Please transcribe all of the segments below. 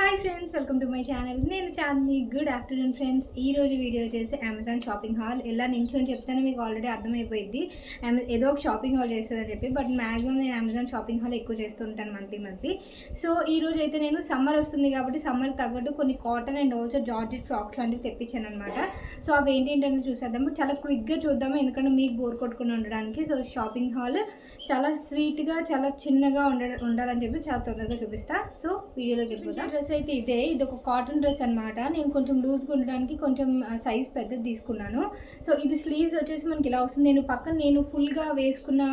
Hi friends, welcome to my channel. నేను Chandini. Good afternoon friends. ఈ రోజు వీడియో వచ్చేసి అమెజాన్ షాపింగ్ హాల్. ఎలా నించొని చెప్తాను మీకు ఆల్రెడీ అర్థమైపోయింది. ఏదో ఒక షాపింగ్ హాల్ చేస్తుందని చెప్పి, బట్ మ్యాక్సిమం నేను అమెజాన్ షాపింగ్ హాల్ ఎక్కువ చేస్తుంటాను మంత్లీ. సో ఈ రోజు అయితే నేను సమ్మర్ వస్తుంది కాబట్టి సమ్మర్కి తగ్గట్టు కొన్ని cotton and also georgette frocks లాంటివి తెప్పించాను అనమాట. సో అవి ఏంటంటే చూసేద్దాము, చాలా క్విక్గా చూద్దాము ఎందుకంటే మీకు బోర్ కొట్టుకుని ఉండడానికి. సో షాపింగ్ హాల్ చాలా స్వీట్గా చాలా చిన్నగా ఉండాలని చెప్పి చాలా తొందరగా చూపిస్తా. సో వీడియోలో చెప్పుకుంటా. డ్రెస్ అయితే ఇది ఒక కాటన్ డ్రెస్ అనమాట. నేను కొంచెం లూజ్గా ఉండడానికి కొంచెం సైజ్ పెద్దది తీసుకున్నాను. సో ఇది స్లీవ్స్ వచ్చేసి మనకి ఇలా వస్తుంది. నేను ఫుల్గా వేసుకున్న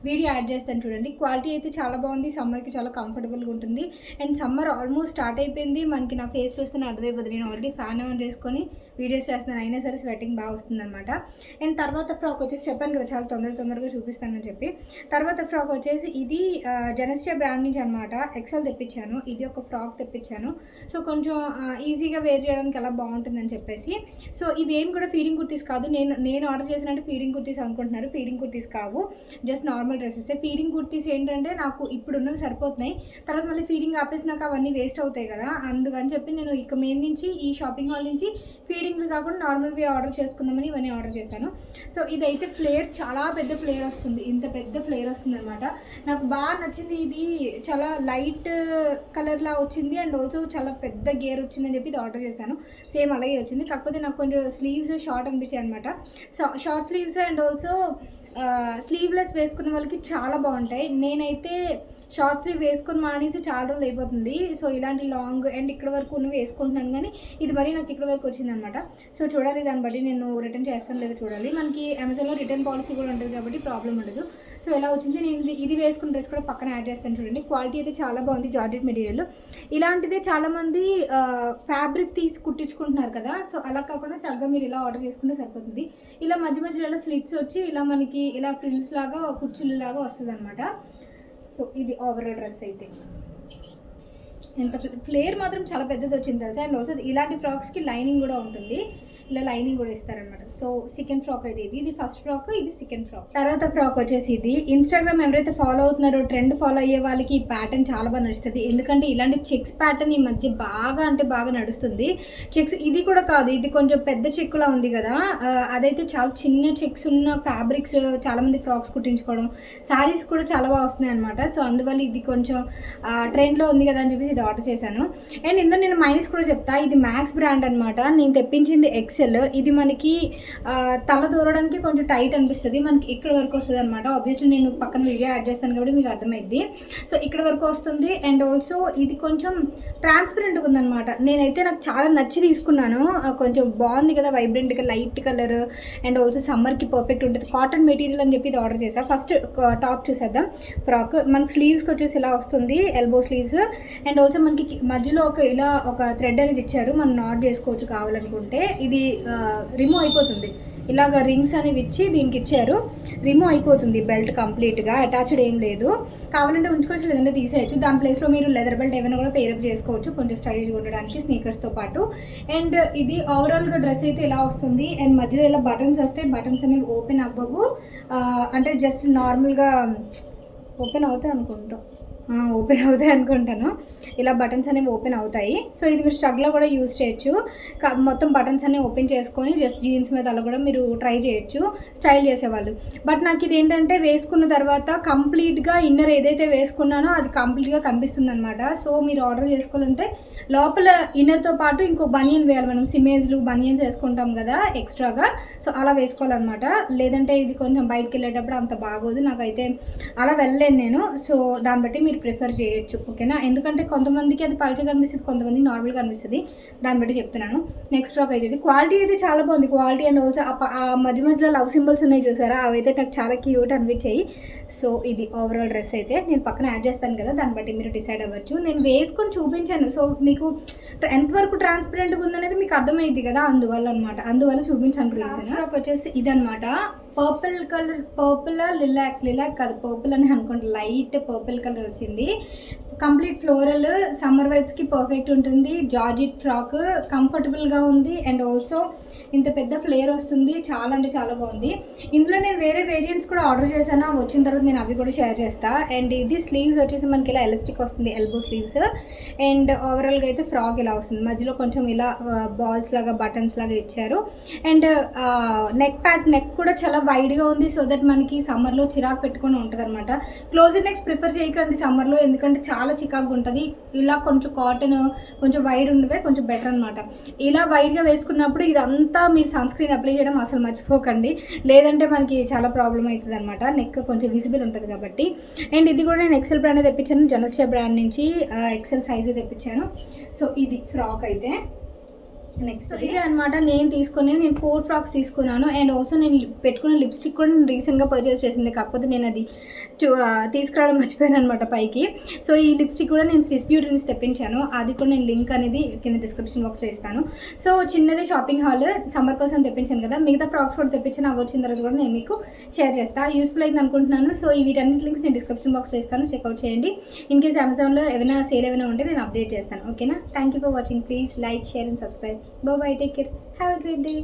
వీడియో యాడ్ చేస్తాను చూడండి. క్వాలిటీ అయితే చాలా బాగుంది. సమ్మర్కి చాలా కంఫర్టబుల్గా ఉంటుంది. అండ్ సమ్మర్ ఆల్మోస్ట్ స్టార్ట్ అయిపోయింది. మనకి నా ఫేస్ చూస్తే అర్థమైపోతుంది. నేను ఆల్రెడీ ఫ్యాన్ ఆన్ చేసుకొని వీడియోస్ చేస్తున్నాను, అయినా సరే స్వెట్టింగ్ బాగా వస్తుంది అనమాట. అండ్ తర్వాత ఫ్రాక్ వచ్చేసి చెప్పాను కదా చాలా తొందరగా చూపిస్తానని చెప్పి. తర్వాత ఫ్రాక్ వచ్చేసి ఇది జనస్య బ్రాండ్ నుంచి అనమాట. ఎక్సెల్ తెప్పించాను. ఇది ఒక ఫ్రాక్ తెప్పించాను. సో కొంచెం ఈజీగా వేర్ చేయడానికి ఎలా బాగుంటుందని చెప్పేసి. సో ఇవేం కూడా ఫీడింగ్ కుర్తీస్ కాదు. నేను ఆర్డర్ చేసినట్టు ఫీడింగ్ కుర్తీస్ అనుకుంటున్నారు. ఫీడింగ్ కుర్తీస్ కావు, just normal dresses. Feeding kurtis ఏంటంటే నాకు ఇప్పుడు ఉన్నవి సరిపోతున్నాయి. తర్వాత మళ్ళీ ఫీడింగ్ ఆపేసినాక అవన్నీ వేస్ట్ అవుతాయి కదా, అందుకని చెప్పి నేను ఇక మెయిన్ నుంచి ఈ షాపింగ్ హాల్ నుంచి ఫీడింగ్వి కాకుండా నార్మల్వి ఆర్డర్ చేసుకుందామని ఇవన్నీ ఆర్డర్ చేశాను. సో ఇదైతే ఫ్లేర్ చాలా పెద్ద ఫ్లేర్ వస్తుంది. ఇంత పెద్ద ఫ్లేర్ వస్తుంది అనమాట. నాకు బాగా నచ్చింది. ఇది చాలా లైట్ కలర్లా వచ్చింది అండ్ ఆల్సో చాలా పెద్ద గేర్ వచ్చిందని చెప్పి ఇది ఆర్డర్ చేశాను. సేమ్ అలాగే వచ్చింది, కాకపోతే నాకు కొంచెం స్లీవ్స్ షార్ట్ అనిపించాయి అనమాట. So short sleeves and also sleeveless వేసుకునే వాళ్ళకి చాలా బాగుంటాయి. నేనైతే షార్ట్ స్లీవ్ వేసుకొని మానేసి చాలా రోజులు అయిపోతుంది. సో ఇలాంటి లాంగ్ అండ్ ఇక్కడ వరకు ఉన్నవి వేసుకుంటున్నాను, కానీ ఇది మరీ నాకు ఇక్కడ వరకు వచ్చిందనమాట. సో చూడాలి, దాన్ని బట్టి నేను రిటర్న్ చేస్తాను లేదా చూడాలి. మనకి అమెజాన్లో రిటర్న్ పాలసీ కూడా ఉంటుంది కాబట్టి ప్రాబ్లం ఉండదు. సో ఎలా వచ్చింది, నేను ఇది వేసుకున్న డ్రెస్ కూడా పక్కన యాడ్ చేస్తాను చూడండి. క్వాలిటీ అయితే చాలా బాగుంది. జార్జెట్ మెటీరియల్ ఇలాంటిదే చాలామంది ఫ్యాబ్రిక్ తీసి కుట్టించుకుంటున్నారు కదా. సో అలా కాకుండా చక్కగా మీరు ఇలా ఆర్డర్ చేసుకుంటే సరిపోతుంది. ఇలా మధ్యలో స్లిట్స్ వచ్చి ఇలా మనకి ఇలా ఫ్రిల్స్ లాగా కుర్చీలు లాగా వస్తుంది అనమాట. సో ఇది ఓవరాల్ డ్రెస్ అయితే ఎంత ఫ్లేర్ మాత్రం చాలా పెద్దది వచ్చింది తెలుసా. అండ్ ఆల్సో ఇలాంటి ఫ్రాక్స్కి లైనింగ్ కూడా ఉంటుంది. ఇలా లైనింగ్ కూడా ఇస్తారనమాట. సో సెకండ్ ఫ్రాక్ అయితే ఇది ఫస్ట్ ఫ్రాక్, ఇది సెకండ్ ఫ్రాక్. తర్వాత ఫ్రాక్ వచ్చేసి ఇది ఇన్స్టాగ్రామ్ ఎవరైతే ఫాలో అవుతున్నారో, ట్రెండ్ ఫాలో అయ్యే వాళ్ళకి ఈ ప్యాటర్న్ చాలా బాగా నడుస్తుంది. ఎందుకంటే ఇలాంటి చెక్స్ ప్యాటర్న్ ఈ మధ్య బాగా నడుస్తుంది. చెక్స్ ఇది కూడా కాదు, ఇది కొంచెం పెద్ద చెక్కులా ఉంది కదా, అదైతే చాలా చిన్న చెక్స్ ఉన్న ఫ్యాబ్రిక్స్ చాలామంది ఫ్రాక్స్ కుట్టించుకోవడం, శారీస్ కూడా చాలా బాగా వస్తున్నాయి అనమాట. సో అందువల్ల ఇది కొంచెం ట్రెండ్లో ఉంది కదా అని చెప్పేసి ఇది ఆర్డర్ చేశాను. అండ్ ఇందులో నేను మైనస్ కూడా చెప్తా, ఇది మ్యాక్స్ బ్రాండ్ అనమాట. నేను తెప్పించింది ఎక్సెల్. ఇది మనకి తల దూరడానికి కొంచెం టైట్ అనిపిస్తుంది. మనకి ఇక్కడ వరకు వస్తుంది అనమాట. ఆబ్వియస్లీ నేను పక్కన వీడియో యాడ్ చేస్తాను కాబట్టి మీకు అర్థమైంది. సో ఇక్కడ వరకు వస్తుంది. అండ్ ఆల్సో ఇది కొంచెం ట్రాన్స్పరెంట్గా ఉందన్నమాట. నాకు చాలా నచ్చి తీసుకున్నాను. కొంచెం బాగుంది కదా, వైబ్రెంట్గా లైట్ కలర్ అండ్ ఆల్సో సమ్మర్కి పర్ఫెక్ట్ ఉంటుంది. కాటన్ మెటీరియల్ అని చెప్పి ఇది ఆర్డర్ చేశాను. ఫస్ట్ టాప్ చూసేద్దాం. ఫ్రాక్ మనకి స్లీవ్స్కి వచ్చేసి ఇలా వస్తుంది, ఎల్బో స్లీవ్స్. అండ్ ఆల్సో మనకి మధ్యలో ఒక థ్రెడ్ అనేది ఇచ్చారు, మనం నాట్ చేసుకోవచ్చు కావాలనుకుంటే. ఇది రిమూవ్ అయిపోతుంది. ఇలాగ రింగ్స్ అనేవి ఇచ్చి దీనికి ఇచ్చారు, రిమూవ్ అయిపోతుంది బెల్ట్ కంప్లీట్గా. అటాచ్డ్ ఏం లేదు, కావాలంటే ఉంచుకోవచ్చు లేదంటే తీసేయచ్చు. దాని ప్లేస్లో మీరు లెదర్ బెల్ట్ ఏమైనా కూడా పేరప్ చేసుకోవచ్చు కొంచెం స్టైలిష్గా ఉండడానికి స్నీకర్స్తో పాటు. అండ్ ఇది ఓవరాల్గా డ్రెస్ అయితే ఇలా వస్తుంది. అండ్ మధ్యలో ఇలా బటన్స్ వస్తాయి. బటన్స్ అనేవి ఓపెన్ అవ్వవు, అంటే జస్ట్ నార్మల్గా ఓపెన్ అవుతాయి అనుకుంటాను. ఇలా బటన్స్ అనేవి ఓపెన్ అవుతాయి. సో ఇది మీరు స్ట్రగ్లో కూడా యూజ్ చేయొచ్చు. మొత్తం బటన్స్ అనేవి ఓపెన్ చేసుకొని జస్ట్ జీన్స్ మీద అలా కూడా మీరు ట్రై చేయొచ్చు స్టైల్ చేసేవాళ్ళు. బట్ నాకు ఇది ఏంటంటే వేసుకున్న తర్వాత కంప్లీట్గా ఇన్నర్ ఏదైతే వేసుకున్నానో అది కంప్లీట్గా కనిపిస్తుంది అనమాట. సో మీరు ఆర్డర్ చేసుకోవాలంటే లోపల ఇన్నర్తో పాటు ఇంకో బనియన్ వేయాలి. మనం సిమేజ్లు బనియన్స్ వేసుకుంటాం కదా ఎక్స్ట్రాగా, సో అలా వేసుకోవాలన్నమాట. లేదంటే ఇది కొంచెం బయటకు వెళ్ళేటప్పుడు అంత బాగోదు. నాకైతే అలా వెళ్ళలేను నేను. సో దాన్ని బట్టి మీరు ప్రిఫర్ చేయొచ్చు, ఓకేనా. ఎందుకంటే కొంతమందికి అది పల్చగా కనిపిస్తుంది, కొంతమందికి నార్మల్గా కనిపిస్తుంది. దాన్ని బట్టి చెప్తున్నాను. నెక్స్ట్ ఫ్రాక్ అయితే ఇది క్వాలిటీ అయితే చాలా బాగుంది. క్వాలిటీ అండ్ ఆల్సో ఆ మధ్యలో లవ్ సింబల్స్ ఉన్నాయి చూసారా, అవైతే నాకు చాలా క్యూట్ అనిపించాయి. సో ఇది ఓవరాల్ డ్రెస్ అయితే నేను పక్కన యాడ్ చేస్తాను కదా, దాన్ని బట్టి మీరు డిసైడ్ అవ్వచ్చు. నేను వేసుకొని చూపించాను. సో మీకు ఎంతవరకు ట్రాన్స్పరెంట్గా ఉందనేది మీకు అర్థమైంది కదా, అందువల్ల అనమాట, అందువల్ల చూపించాను రీజన్. ఫ్రాక్ వచ్చేసి ఇదనమాట, పర్పుల్ కలర్, పర్పుల్ లిలాక్ కాదు, పర్పుల్ అని అనుకోండి, లైట్ పర్పుల్ కలర్ వచ్చింది. కంప్లీట్ ఫ్లోరల్, సమ్మర్ వైబ్స్కి పర్ఫెక్ట్ ఉంటుంది. జార్జెట్ ఫ్రాక్, కంఫర్టబుల్గా ఉంది అండ్ ఆల్సో ఇంత పెద్ద ఫ్లేర్ వస్తుంది, చాలా అంటే చాలా బాగుంది. ఇందులో నేను వేరే వేరియంట్స్ కూడా ఆర్డర్ చేశాను, వచ్చిన తర్వాత నేను అవి కూడా షేర్ చేస్తాను. అండ్ ఇది స్లీవ్స్ వచ్చేసి మనకి ఇలా ఎలాస్టిక్ వస్తుంది, ఎల్బో స్లీవ్స్. అండ్ ఓవరాల్గా అయితే ఫ్రాక్ ఇలా వస్తుంది, మధ్యలో కొంచెం ఇలా బాల్స్ లాగా బటన్స్ లాగా ఇచ్చారు. అండ్ నెక్ కూడా చాలా వైడ్గా ఉంది, సో దట్ మనకి సమ్మర్లో చిరాకు పెట్టుకొని ఉంటుంది అనమాట. క్లోజ్డ్ నెక్స్ ప్రిఫర్ చేయకండి సమ్మర్లో, ఎందుకంటే చాలా చికాకు ఉంటుంది. ఇలా కొంచెం కాటన్ కొంచెం వైడ్ ఉండవే కొంచెం బెటర్ అనమాట. ఇలా వైడ్గా వేసుకున్నప్పుడు ఇదంతా మీరు సన్ స్క్రీన్ అప్లై చేయడం అసలు మర్చిపోకండి, లేదంటే మనకి చాలా ప్రాబ్లం అవుతుంది అనమాట. నెక్ కొంచెం విజిబుల్ ఉంటుంది కాబట్టి. అండ్ ఇది కూడా నేను ఎక్సెల్ బ్రాండ్ తెప్పించాను, జనస్య బ్రాండ్ నుంచి ఎక్సెల్ సైజే తెప్పించాను. సో ఇది ఫ్రాక్ అయితే. నెక్స్ట్ ఇదే అనమాట, నేను 4 ఫ్రాక్స్ తీసుకున్నాను. అండ్ ఆల్సో నేను పెట్టుకున్న లిప్స్టిక్ కూడా నేను రీసెంట్గా పర్చేస్ చేసింది, కాకపోతే నేను అది తీసుకురావడం మర్చిపోయాను అనమాట పైకి. సో ఈ లిప్స్టిక్ కూడా నేను స్విస్ బ్యూటీ నుంచి తెప్పించాను, అది కూడా నేను లింక్ అనేది కింద డిస్క్రిప్షన్ బాక్స్లో ఇస్తాను. సో చిన్నది షాపింగ్ హాల్ సమ్మర్ కోసం తెప్పించాను కదా, మిగతా ఫ్రాక్స్ కూడా తెప్పించాను, అవి వచ్చిన తర్వాత కూడా నేను మీకు షేర్ చేస్తాను. యూస్ఫుల్ అయింది అనుకుంటున్నాను. సో ఈ వీటన్నిటి లింక్స్ నేను డిస్క్రిప్షన్ బాక్స్లో ఇస్తాను, చెక్అవుట్ చేయండి. ఇన్ కేస్ అమెజాన్లో ఏమైనా సేల్ ఏమైనా ఉంటే నేను అప్డేట్ చేస్తాను. ఓకేనా? Thank you for watching. Please like, share and subscribe. Bye bye, take care, have a great day.